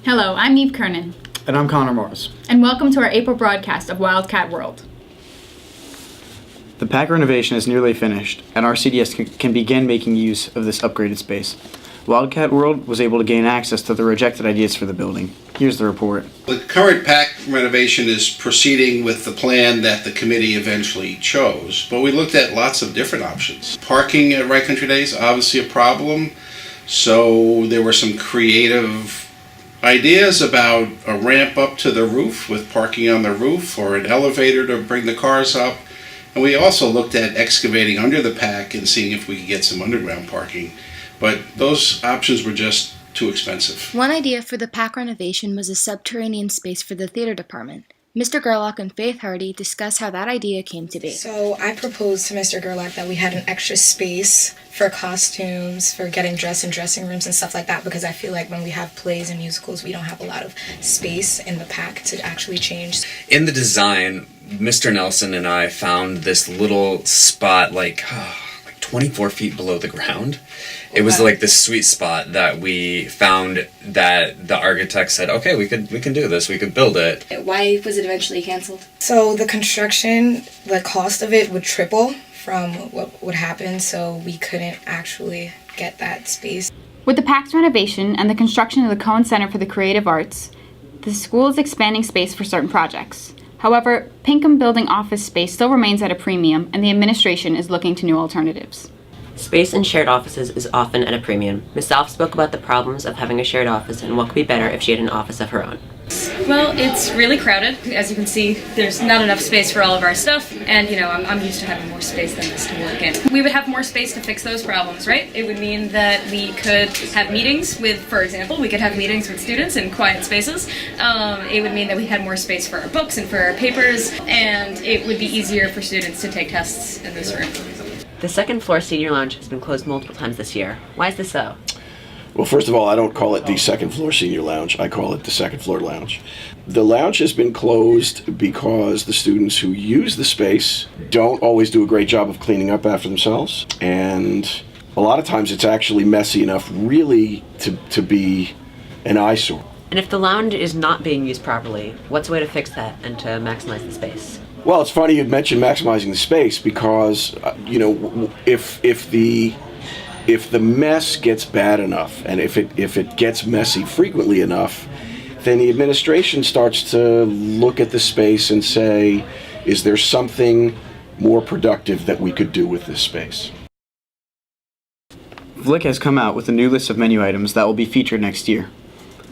Hello, I'm Eve Kernan. And I'm Connor Morris. And welcome to our April broadcast of Wildcat World. The PAC renovation is nearly finished, and our CDS can begin making use of this upgraded space. Wildcat World was able to gain access to the rejected ideas for the building. Here's the report. The current PAC renovation is proceeding with the plan that the committee eventually chose, but we looked at lots of different options. Parking at Right Country Day is obviously a problem, so there were some creative ideas about a ramp up to the roof with parking on the roof or an elevator to bring the cars up. And we also looked at excavating under the PAC and seeing if we could get some underground parking. But those options were just too expensive. One idea for the PAC renovation was a subterranean space for the theater department. Mr. Gerlach and Faith Hardy discussed how that idea came to be. So I proposed to Mr. Gerlach that we had an extra space for costumes, for getting dressed in dressing rooms and stuff like that, because I feel like when we have plays and musicals, we don't have a lot of space in the PAC to actually change. In the design, Mr. Nelson and I found this little spot like 24 feet below the ground. It was like this sweet spot that we found that the architect said, okay, we can do this, we could build it. Why was it eventually canceled? So the construction, the cost of it would triple from what would happen, so we couldn't actually get that space. With the PAC's renovation and the construction of the Cohen Center for the Creative Arts, the school is expanding space for certain projects. However, Pinkham building office space still remains at a premium, and the administration is looking to new alternatives. Space in shared offices is often at a premium. Ms. Alf spoke about the problems of having a shared office and what could be better if she had an office of her own. Well, it's really crowded. As you can see, there's not enough space for all of our stuff, and I'm used to having more space than this to work in. We would have more space to fix those problems, right? It would mean that we could have meetings with, for example, we could have meetings with students in quiet spaces. It would mean that we had more space for our books and for our papers, and it would be easier for students to take tests in this room. The second floor senior lounge has been closed multiple times this year. Why is this so? Well, first of all, I don't call it the second floor senior lounge. I call it the second floor lounge. The lounge has been closed because the students who use the space don't always do a great job of cleaning up after themselves. And a lot of times it's actually messy enough really to be an eyesore. And if the lounge is not being used properly, what's a way to fix that and to maximize the space? Well, it's funny you'd mention maximizing the space because, if the mess gets bad enough and if it gets messy frequently enough, then the administration starts to look at the space and say, is there something more productive that we could do with this space? FLIK has come out with a new list of menu items that will be featured next year.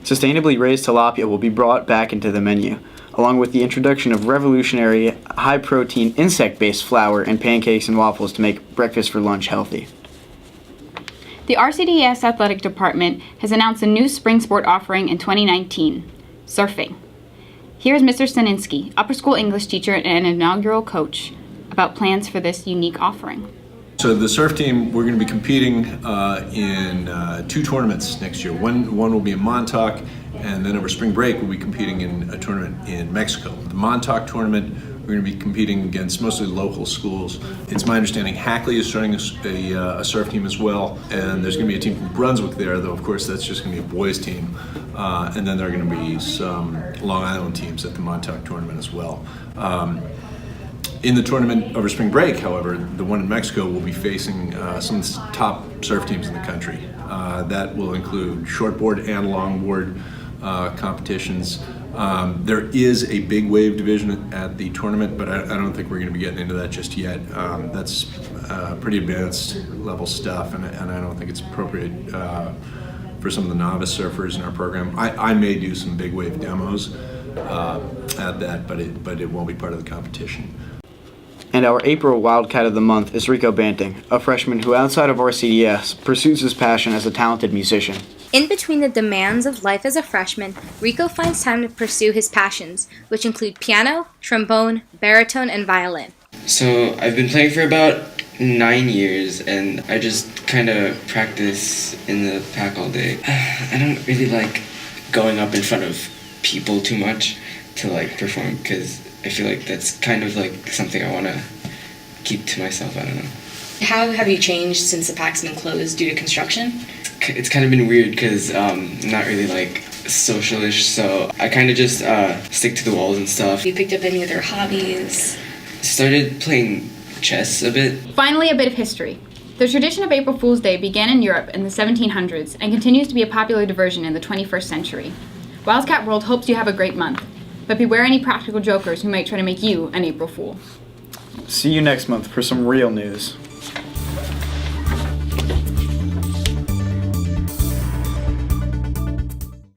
Sustainably raised tilapia will be brought back into the menu, along with the introduction of revolutionary, high-protein, insect-based flour and pancakes and waffles to make breakfast for lunch healthy. The RCDS Athletic Department has announced a new spring sport offering in 2019, surfing. Here's Mr. Staninsky, upper school English teacher and inaugural coach, about plans for this unique offering. So the surf team, we're going to be competing in 2 tournaments next year. One will be in Montauk, and then over spring break we'll be competing in a tournament in Mexico. The Montauk tournament, we're going to be competing against mostly local schools. It's my understanding Hackley is starting a surf team as well, and there's going to be a team from Brunswick there, though of course that's just going to be a boys team. And then there are going to be some Long Island teams at the Montauk tournament as well. In the tournament over spring break, however, the one in Mexico will be facing some of the top surf teams in the country. That will include shortboard and longboard competitions. There is a big wave division at the tournament, but I don't think we're going to be getting into that just yet. That's pretty advanced level stuff, and I don't think it's appropriate for some of the novice surfers in our program. I may do some big wave demos at that, but it won't be part of the competition. And our April Wildcat of the Month is Rico Banting, a freshman who outside of RCDS pursues his passion as a talented musician. In between the demands of life as a freshman, Rico finds time to pursue his passions, which include piano, trombone, baritone, and violin. So I've been playing for about 9 years, and I just kind of practice in the PAC all day. I don't really like going up in front of people too much to perform, because I feel like that's kind of something I want to keep to myself. I don't know. How have you changed since the PAC's been closed due to construction? It's kind of been weird because I'm not really socialish, so I kind of just stick to the walls and stuff. You picked up any other hobbies? Started playing chess a bit. Finally, a bit of history. The tradition of April Fool's Day began in Europe in the 1700s and continues to be a popular diversion in the 21st century. Wildcat World hopes you have a great month, but beware any practical jokers who might try to make you an April Fool. See you next month for some real news.